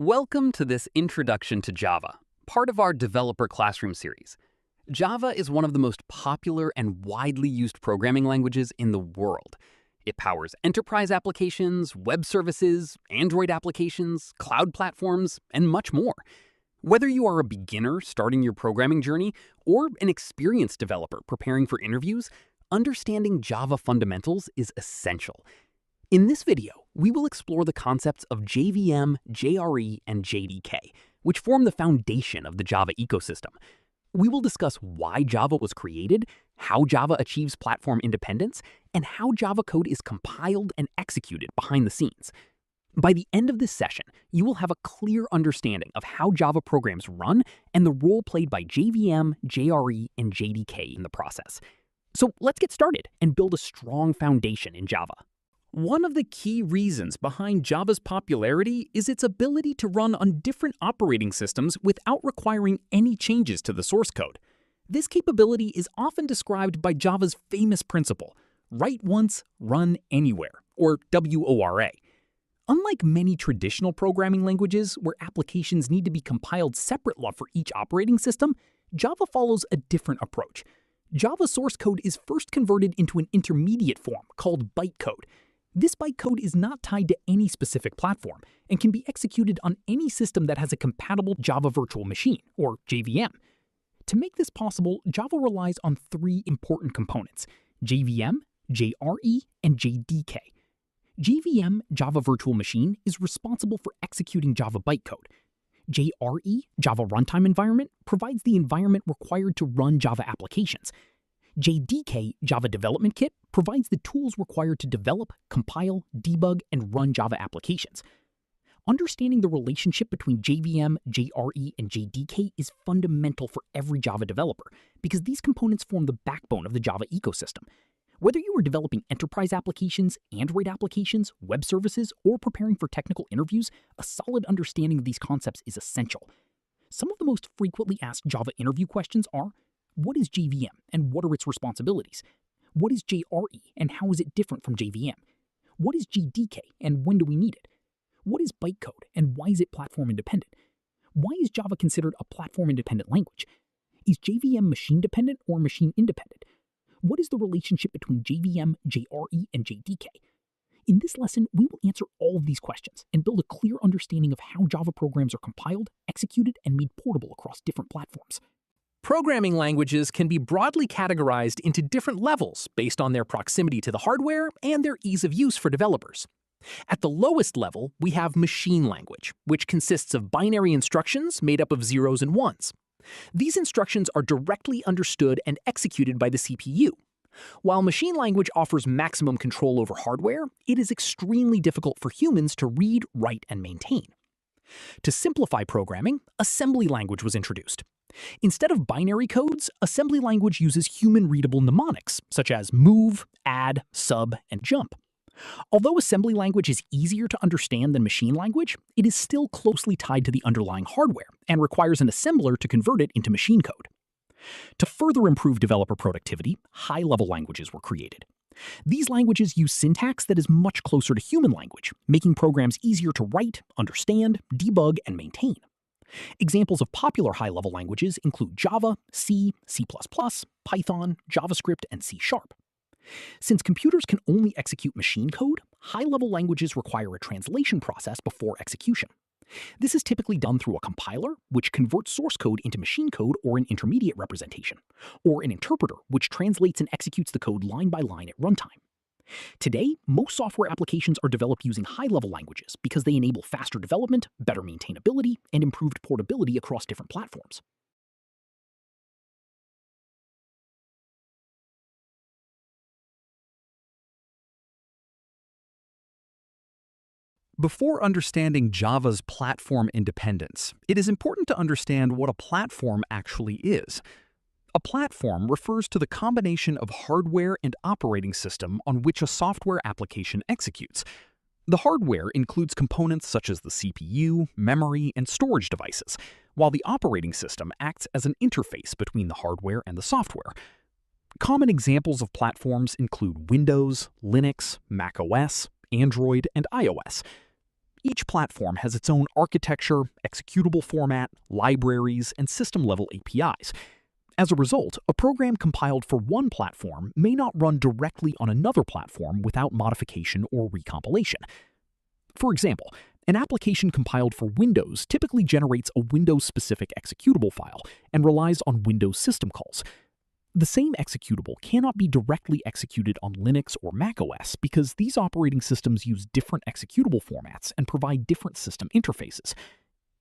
Welcome to this Introduction to Java, part of our Developer Classroom series. Java is one of the most popular and widely used programming languages in the world. It powers enterprise applications, web services, Android applications, cloud platforms, and much more. Whether you are a beginner starting your programming journey or an experienced developer preparing for interviews, understanding Java fundamentals is essential. In this video, we will explore the concepts of JVM, JRE, and JDK, which form the foundation of the Java ecosystem. We will discuss why Java was created, how Java achieves platform independence, and how Java code is compiled and executed behind the scenes. By the end of this session, you will have a clear understanding of how Java programs run and the role played by JVM, JRE, and JDK in the process. So let's get started and build a strong foundation in Java. One of the key reasons behind Java's popularity is its ability to run on different operating systems without requiring any changes to the source code. This capability is often described by Java's famous principle, write once, run anywhere, or WORA. Unlike many traditional programming languages where applications need to be compiled separately for each operating system, Java follows a different approach. Java's source code is first converted into an intermediate form called bytecode. This bytecode is not tied to any specific platform and can be executed on any system that has a compatible Java Virtual Machine, or JVM. To make this possible, Java relies on three important components: JVM, JRE, and JDK. JVM, Java Virtual Machine, is responsible for executing Java bytecode. JRE, Java Runtime Environment, provides the environment required to run Java applications. JDK, Java Development Kit, provides the tools required to develop, compile, debug, and run Java applications. Understanding the relationship between JVM, JRE, and JDK is fundamental for every Java developer because these components form the backbone of the Java ecosystem. Whether you are developing enterprise applications, Android applications, web services, or preparing for technical interviews, a solid understanding of these concepts is essential. Some of the most frequently asked Java interview questions are: what is JVM and what are its responsibilities? What is JRE and how is it different from JVM? What is JDK and when do we need it? What is bytecode and why is it platform independent? Why is Java considered a platform independent language? Is JVM machine dependent or machine independent? What is the relationship between JVM, JRE, and JDK? In this lesson, we will answer all of these questions and build a clear understanding of how Java programs are compiled, executed, and made portable across different platforms. Programming languages can be broadly categorized into different levels based on their proximity to the hardware and their ease of use for developers. At the lowest level, we have machine language, which consists of binary instructions made up of zeros and ones. These instructions are directly understood and executed by the CPU. While machine language offers maximum control over hardware, it is extremely difficult for humans to read, write, and maintain. To simplify programming, assembly language was introduced. Instead of binary codes, assembly language uses human-readable mnemonics, such as move, add, sub, and jump. Although assembly language is easier to understand than machine language, it is still closely tied to the underlying hardware and requires an assembler to convert it into machine code. To further improve developer productivity, high-level languages were created. These languages use syntax that is much closer to human language, making programs easier to write, understand, debug, and maintain. Examples of popular high-level languages include Java, C, C++, Python, JavaScript, and C#. Since computers can only execute machine code, high-level languages require a translation process before execution. This is typically done through a compiler, which converts source code into machine code or an intermediate representation, or an interpreter, which translates and executes the code line by line at runtime. Today, most software applications are developed using high-level languages because they enable faster development, better maintainability, and improved portability across different platforms. Before understanding Java's platform independence, it is important to understand what a platform actually is. A platform refers to the combination of hardware and operating system on which a software application executes. The hardware includes components such as the CPU, memory, and storage devices, while the operating system acts as an interface between the hardware and the software. Common examples of platforms include Windows, Linux, macOS, Android, and iOS. Each platform has its own architecture, executable format, libraries, and system-level APIs. As a result, a program compiled for one platform may not run directly on another platform without modification or recompilation. For example, an application compiled for Windows typically generates a Windows-specific executable file and relies on Windows system calls. The same executable cannot be directly executed on Linux or macOS because these operating systems use different executable formats and provide different system interfaces.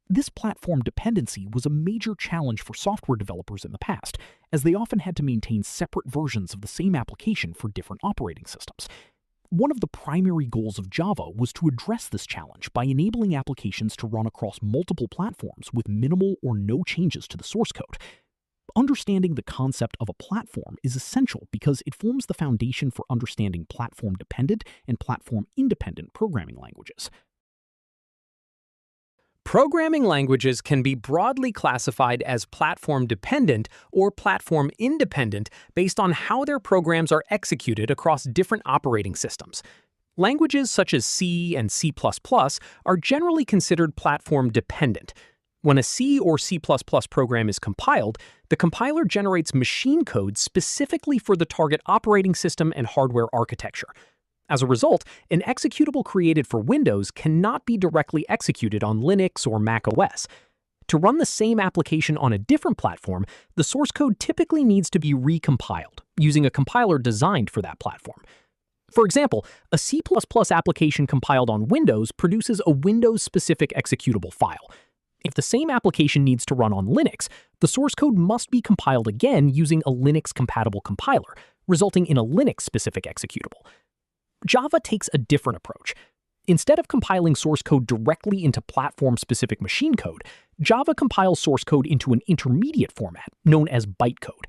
This platform dependency was a major challenge for software developers in the past, as they often had to maintain separate versions of the same application for different operating systems. One of the primary goals of Java was to address this challenge by enabling applications to run across multiple platforms with minimal or no changes to the source code. Understanding the concept of a platform is essential because it forms the foundation for understanding platform-dependent and platform-independent programming languages. Programming languages can be broadly classified as platform-dependent or platform-independent based on how their programs are executed across different operating systems. Languages such as C and C++ are generally considered platform-dependent. When a C or C++ program is compiled, the compiler generates machine code specifically for the target operating system and hardware architecture. As a result, an executable created for Windows cannot be directly executed on Linux or macOS. To run the same application on a different platform, the source code typically needs to be recompiled, using a compiler designed for that platform. For example, a C++ application compiled on Windows produces a Windows-specific executable file. If the same application needs to run on Linux, the source code must be compiled again using a Linux-compatible compiler, resulting in a Linux-specific executable. Java takes a different approach. Instead of compiling source code directly into platform-specific machine code, Java compiles source code into an intermediate format known as bytecode.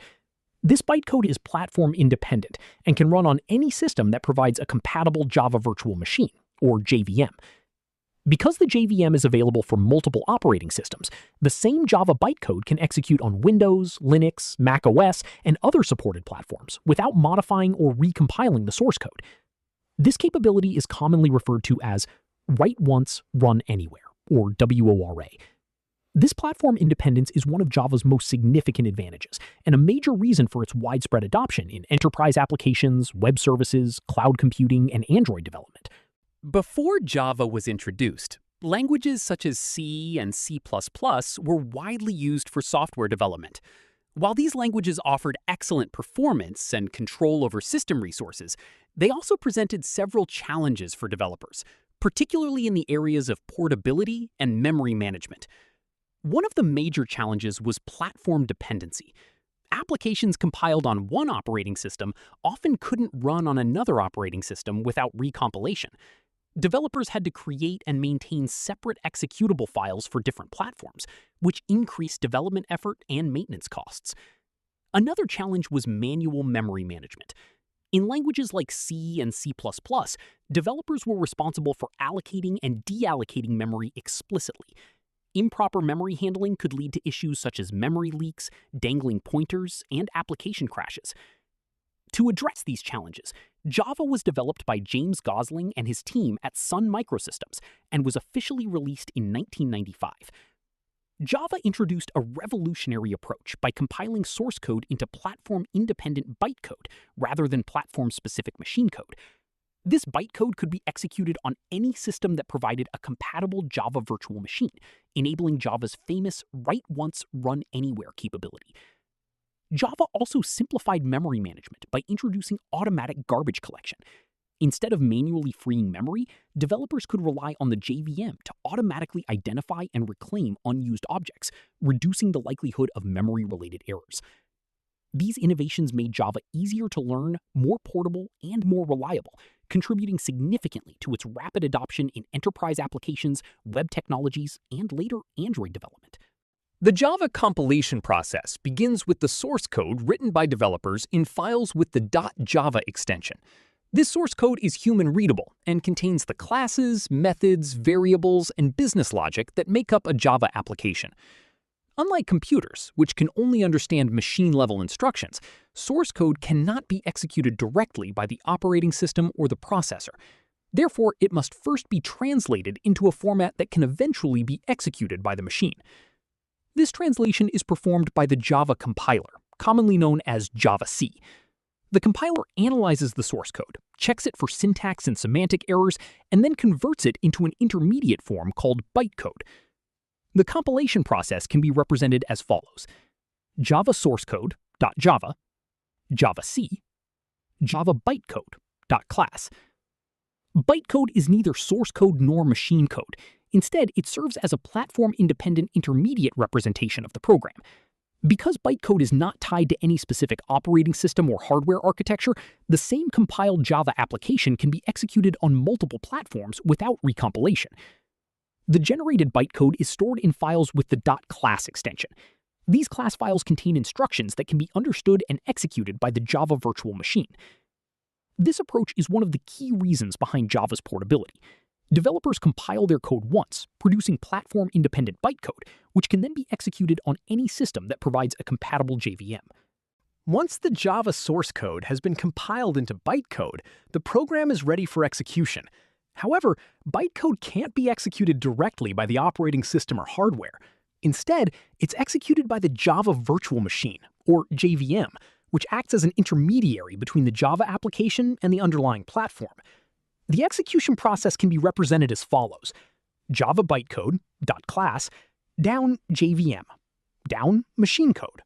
This bytecode is platform-independent and can run on any system that provides a compatible Java Virtual Machine, or JVM. Because the JVM is available for multiple operating systems, the same Java bytecode can execute on Windows, Linux, macOS, and other supported platforms without modifying or recompiling the source code. This capability is commonly referred to as Write Once, Run Anywhere, or WORA. This platform independence is one of Java's most significant advantages, and a major reason for its widespread adoption in enterprise applications, web services, cloud computing, and Android development. Before Java was introduced, languages such as C and C++ were widely used for software development. While these languages offered excellent performance and control over system resources, they also presented several challenges for developers, particularly in the areas of portability and memory management. One of the major challenges was platform dependency. Applications compiled on one operating system often couldn't run on another operating system without recompilation. Developers had to create and maintain separate executable files for different platforms, which increased development effort and maintenance costs. Another challenge was manual memory management. In languages like C and C++, developers were responsible for allocating and deallocating memory explicitly. Improper memory handling could lead to issues such as memory leaks, dangling pointers, and application crashes. To address these challenges, Java was developed by James Gosling and his team at Sun Microsystems and was officially released in 1995. Java introduced a revolutionary approach by compiling source code into platform-independent bytecode rather than platform-specific machine code. This bytecode could be executed on any system that provided a compatible Java Virtual Machine, enabling Java's famous Write Once, Run Anywhere capability. Java also simplified memory management by introducing automatic garbage collection. Instead of manually freeing memory, developers could rely on the JVM to automatically identify and reclaim unused objects, reducing the likelihood of memory-related errors. These innovations made Java easier to learn, more portable, and more reliable, contributing significantly to its rapid adoption in enterprise applications, web technologies, and later Android development. The Java compilation process begins with the source code written by developers in files with the .java extension. This source code is human-readable and contains the classes, methods, variables, and business logic that make up a Java application. Unlike computers, which can only understand machine-level instructions, source code cannot be executed directly by the operating system or the processor. Therefore, it must first be translated into a format that can eventually be executed by the machine. This translation is performed by the Java compiler, commonly known as JavaC. The compiler analyzes the source code, checks it for syntax and semantic errors, and then converts it into an intermediate form called bytecode. The compilation process can be represented as follows: Java source code.java, JavaC, Java bytecode.class. Bytecode is neither source code nor machine code. Instead, it serves as a platform-independent intermediate representation of the program. Because bytecode is not tied to any specific operating system or hardware architecture, the same compiled Java application can be executed on multiple platforms without recompilation. The generated bytecode is stored in files with the .class extension. These class files contain instructions that can be understood and executed by the Java virtual machine. This approach is one of the key reasons behind Java's portability. Developers compile their code once, producing platform-independent bytecode, which can then be executed on any system that provides a compatible JVM. Once the Java source code has been compiled into bytecode, the program is ready for execution. However, bytecode can't be executed directly by the operating system or hardware. Instead, it's executed by the Java virtual machine, or JVM, which acts as an intermediary between the Java application and the underlying platform. The execution process can be represented as follows: Java bytecode.class, down JVM, down machine code.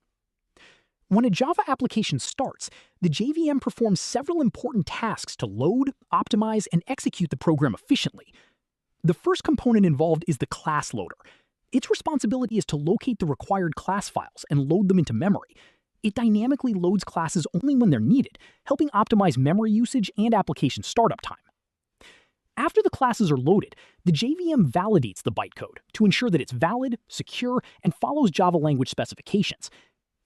When a Java application starts, the JVM performs several important tasks to load, optimize, and execute the program efficiently. The first component involved is the class loader. Its responsibility is to locate the required class files and load them into memory. It dynamically loads classes only when they're needed, helping optimize memory usage and application startup time. After the classes are loaded, the JVM validates the bytecode to ensure that it's valid, secure, and follows Java language specifications.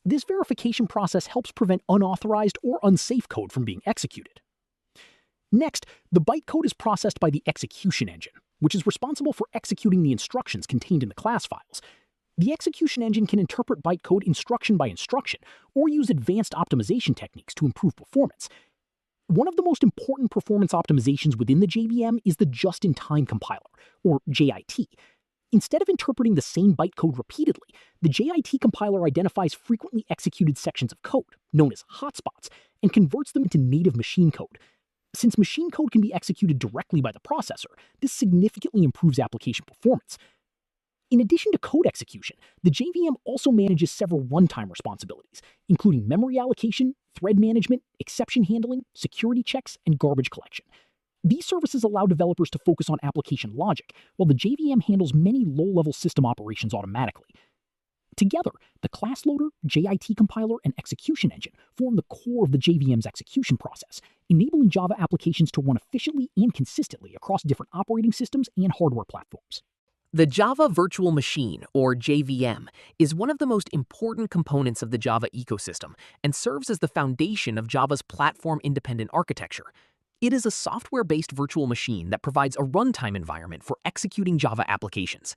This verification process helps prevent unauthorized or unsafe code from being executed. Next, the bytecode is processed by the execution engine, which is responsible for executing the instructions contained in the class files. The execution engine can interpret bytecode instruction by instruction or use advanced optimization techniques to improve performance. One of the most important performance optimizations within the JVM is the just-in-time compiler, or JIT. Instead of interpreting the same bytecode repeatedly, the JIT compiler identifies frequently executed sections of code, known as hotspots, and converts them into native machine code. Since machine code can be executed directly by the processor, this significantly improves application performance. In addition to code execution, the JVM also manages several runtime responsibilities, including memory allocation, thread management, exception handling, security checks, and garbage collection. These services allow developers to focus on application logic, while the JVM handles many low-level system operations automatically. Together, the class loader, JIT compiler, and execution engine form the core of the JVM's execution process, enabling Java applications to run efficiently and consistently across different operating systems and hardware platforms. The Java Virtual Machine, or JVM, is one of the most important components of the Java ecosystem and serves as the foundation of Java's platform-independent architecture. It is a software-based virtual machine that provides a runtime environment for executing Java applications.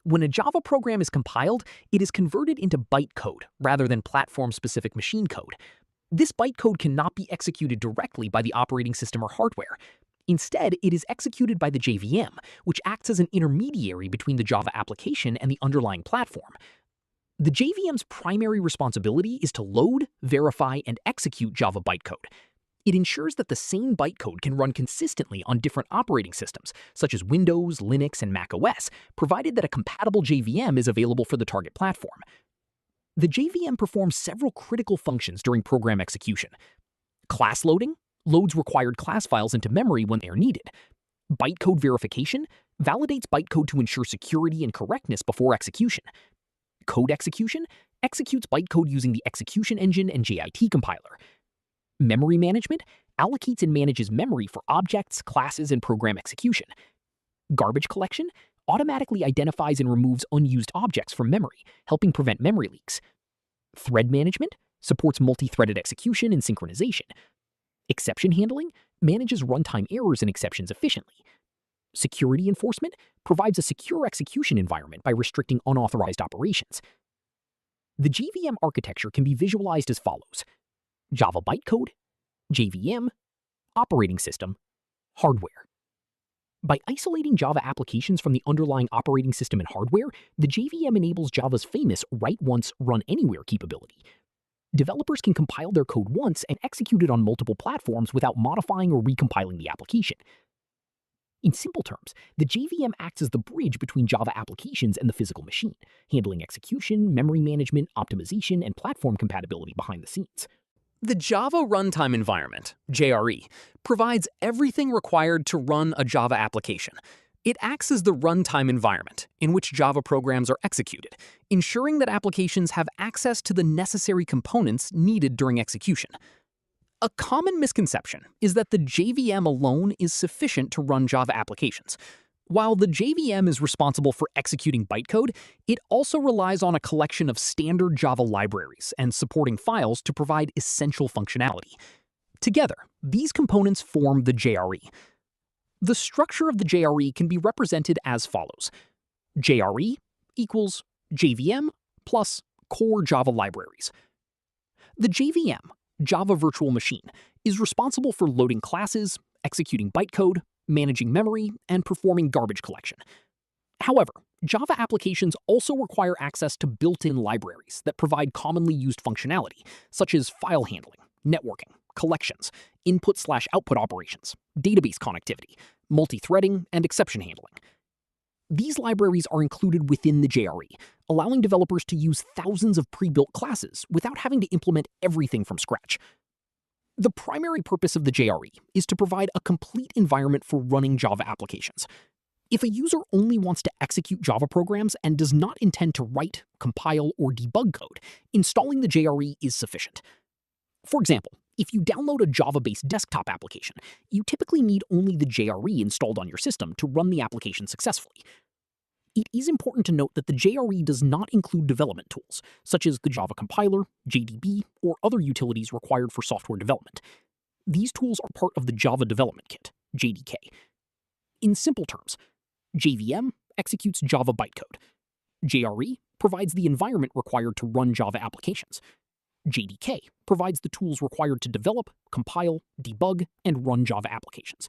When a Java program is compiled, it is converted into bytecode rather than platform-specific machine code. This bytecode cannot be executed directly by the operating system or hardware. Instead, it is executed by the JVM, which acts as an intermediary between the Java application and the underlying platform. The JVM's primary responsibility is to load, verify, and execute Java bytecode. It ensures that the same bytecode can run consistently on different operating systems, such as Windows, Linux, and macOS, provided that a compatible JVM is available for the target platform. The JVM performs several critical functions during program execution. Class loading loads required class files into memory when they are needed. Bytecode verification validates bytecode to ensure security and correctness before execution. Code execution executes bytecode using the execution engine and JIT compiler. Memory management allocates and manages memory for objects, classes, and program execution. Garbage collection automatically identifies and removes unused objects from memory, helping prevent memory leaks. Thread management supports multi-threaded execution and synchronization. Exception handling manages runtime errors and exceptions efficiently. Security enforcement provides a secure execution environment by restricting unauthorized operations. The JVM architecture can be visualized as follows: Java bytecode, JVM, operating system, hardware. By isolating Java applications from the underlying operating system and hardware, the JVM enables Java's famous write once, run anywhere capability. Developers can compile their code once and execute it on multiple platforms without modifying or recompiling the application. In simple terms, the JVM acts as the bridge between Java applications and the physical machine, handling execution, memory management, optimization, and platform compatibility behind the scenes. The Java Runtime Environment, JRE, provides everything required to run a Java application. It acts as the runtime environment in which Java programs are executed, ensuring that applications have access to the necessary components needed during execution. A common misconception is that the JVM alone is sufficient to run Java applications. While the JVM is responsible for executing bytecode, it also relies on a collection of standard Java libraries and supporting files to provide essential functionality. Together, these components form the JRE. The structure of the JRE can be represented as follows. JRE equals JVM plus core Java libraries. The JVM, Java Virtual Machine, is responsible for loading classes, executing bytecode, managing memory, and performing garbage collection. However, Java applications also require access to built-in libraries that provide commonly used functionality, such as file handling, networking, collections, input/output operations, database connectivity, multi-threading, and exception handling. These libraries are included within the JRE, allowing developers to use thousands of pre-built classes without having to implement everything from scratch. The primary purpose of the JRE is to provide a complete environment for running Java applications. If a user only wants to execute Java programs and does not intend to write, compile, or debug code, installing the JRE is sufficient. For example, if you download a Java-based desktop application, you typically need only the JRE installed on your system to run the application successfully. It is important to note that the JRE does not include development tools, such as the Java compiler, JDB, or other utilities required for software development. These tools are part of the Java Development Kit, JDK. In simple terms, JVM executes Java bytecode. JRE provides the environment required to run Java applications. JDK provides the tools required to develop, compile, debug, and run Java applications.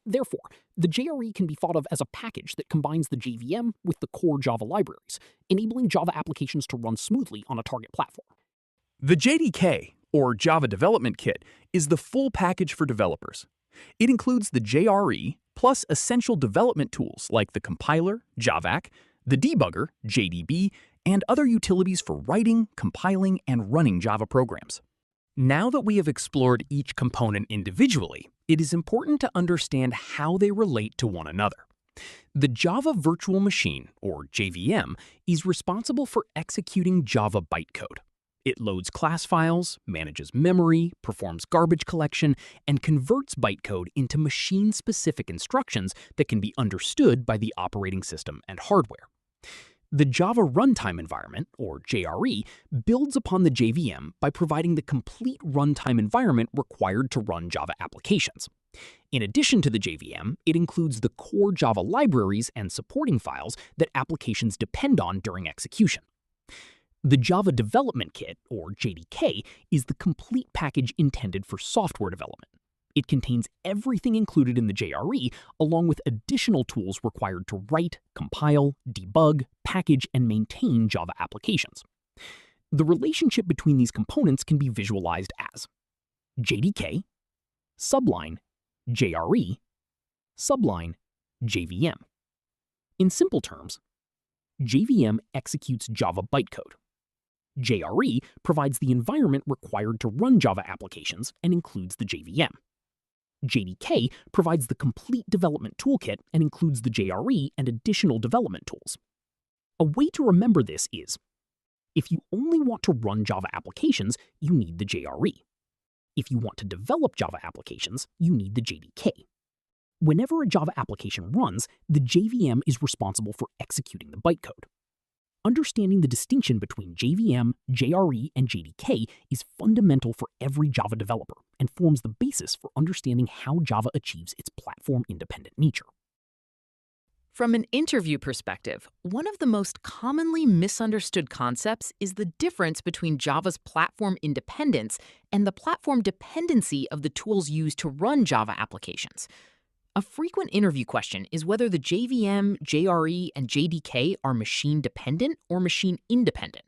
Therefore, the JRE can be thought of as a package that combines the JVM with the core Java libraries, enabling Java applications to run smoothly on a target platform. The JDK, or Java Development Kit, is the full package for developers. It includes the JRE plus essential development tools like the compiler, Javac, the debugger, JDB, and other utilities for writing, compiling, and running Java programs. Now that we have explored each component individually, it is important to understand how they relate to one another. The Java Virtual Machine, or JVM, is responsible for executing Java bytecode. It loads class files, manages memory, performs garbage collection, and converts bytecode into machine-specific instructions that can be understood by the operating system and hardware. The Java Runtime Environment, or JRE, builds upon the JVM by providing the complete runtime environment required to run Java applications. In addition to the JVM, it includes the core Java libraries and supporting files that applications depend on during execution. The Java Development Kit, or JDK, is the complete package intended for software development. It contains everything included in the JRE, along with additional tools required to write, compile, debug, package, and maintain Java applications. The relationship between these components can be visualized as JDK, subline, JRE, subline, JVM. In simple terms, JVM executes Java bytecode. JRE provides the environment required to run Java applications and includes the JVM. JDK provides the complete development toolkit and includes the JRE and additional development tools. A way to remember this is, if you only want to run Java applications, you need the JRE. If you want to develop Java applications, you need the JDK. Whenever a Java application runs, the JVM is responsible for executing the bytecode. Understanding the distinction between JVM, JRE, and JDK is fundamental for every Java developer and forms the basis for understanding how Java achieves its platform-independent nature. From an interview perspective, one of the most commonly misunderstood concepts is the difference between Java's platform independence and the platform dependency of the tools used to run Java applications. A frequent interview question is whether the JVM, JRE, and JDK are machine-dependent or machine-independent.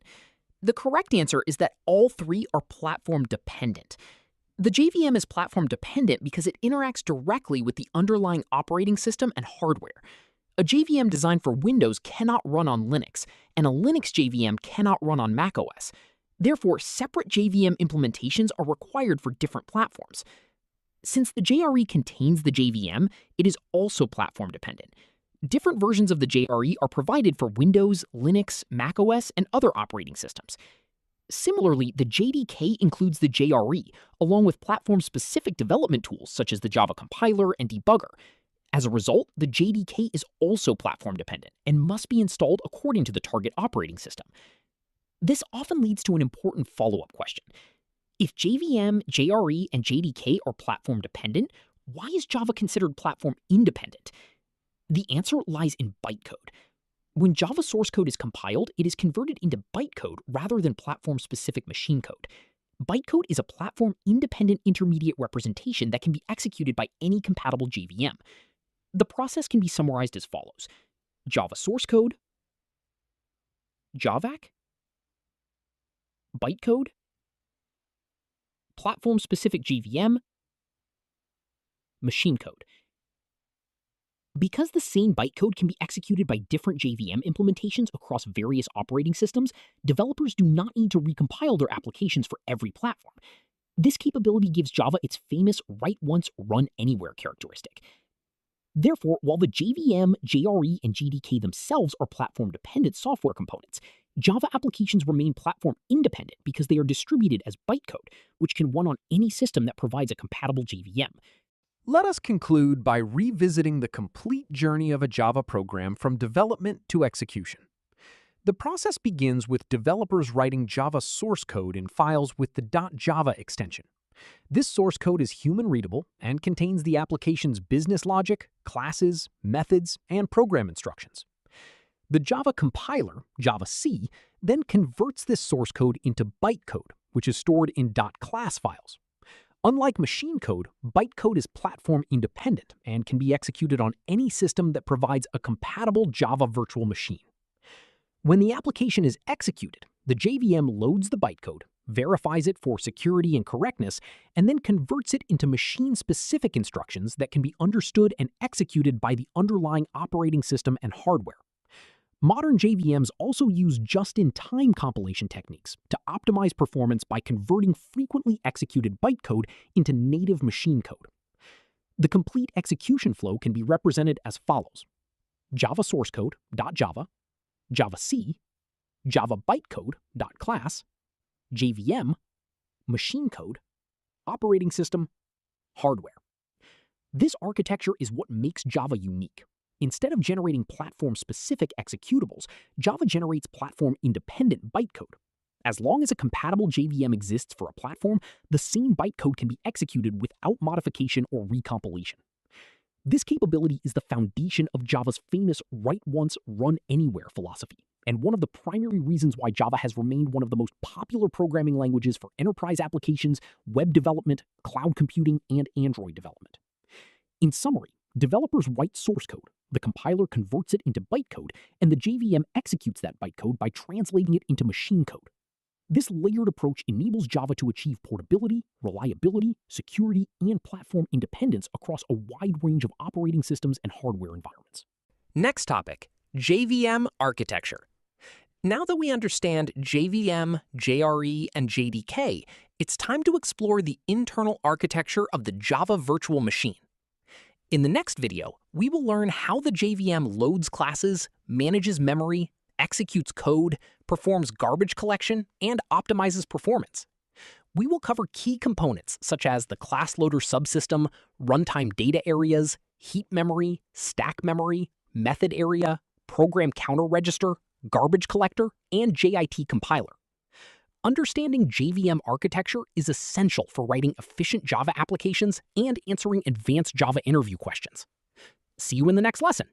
The correct answer is that all three are platform-dependent. The JVM is platform-dependent because it interacts directly with the underlying operating system and hardware. A JVM designed for Windows cannot run on Linux, and a Linux JVM cannot run on macOS. Therefore, separate JVM implementations are required for different platforms. Since the JRE contains the JVM, it is also platform-dependent. Different versions of the JRE are provided for Windows, Linux, macOS, and other operating systems. Similarly, the JDK includes the JRE, along with platform-specific development tools such as the Java compiler and debugger. As a result, the JDK is also platform-dependent and must be installed according to the target operating system. This often leads to an important follow-up question. If JVM, JRE, and JDK are platform-dependent, why is Java considered platform-independent? The answer lies in bytecode. When Java source code is compiled, it is converted into bytecode rather than platform-specific machine code. Bytecode is a platform-independent intermediate representation that can be executed by any compatible JVM. The process can be summarized as follows: Java source code, JAVAC, bytecode, platform-specific JVM, machine code. Because the same bytecode can be executed by different JVM implementations across various operating systems, developers do not need to recompile their applications for every platform. This capability gives Java its famous write once, run anywhere characteristic. Therefore, while the JVM, JRE, and JDK themselves are platform-dependent software components, Java applications remain platform-independent because they are distributed as bytecode, which can run on any system that provides a compatible JVM. Let us conclude by revisiting the complete journey of a Java program from development to execution. The process begins with developers writing Java source code in files with the .java extension. This source code is human-readable and contains the application's business logic, classes, methods, and program instructions. The Java compiler, Java-C, then converts this source code into bytecode, which is stored in .class files. Unlike machine code, bytecode is platform-independent and can be executed on any system that provides a compatible Java virtual machine. When the application is executed, the JVM loads the bytecode, verifies it for security and correctness, and then converts it into machine-specific instructions that can be understood and executed by the underlying operating system and hardware. Modern JVMs also use just-in-time compilation techniques to optimize performance by converting frequently executed bytecode into native machine code. The complete execution flow can be represented as follows: Java source code .java, Java-C, Java bytecode .class, JVM, machine code, operating system, hardware. This architecture is what makes Java unique. Instead of generating platform-specific executables, Java generates platform-independent bytecode. As long as a compatible JVM exists for a platform, the same bytecode can be executed without modification or recompilation. This capability is the foundation of Java's famous write once, run anywhere philosophy, and one of the primary reasons why Java has remained one of the most popular programming languages for enterprise applications, web development, cloud computing, and Android development. In summary, developers write source code, the compiler converts it into bytecode, and the JVM executes that bytecode by translating it into machine code. This layered approach enables Java to achieve portability, reliability, security, and platform independence across a wide range of operating systems and hardware environments. Next topic, JVM architecture. Now that we understand JVM, JRE, and JDK, it's time to explore the internal architecture of the Java virtual machine. In the next video, we will learn how the JVM loads classes, manages memory, executes code, performs garbage collection, and optimizes performance. We will cover key components such as the class loader subsystem, runtime data areas, heap memory, stack memory, method area, program counter register, garbage collector, and JIT compiler. Understanding JVM architecture is essential for writing efficient Java applications and answering advanced Java interview questions. See you in the next lesson.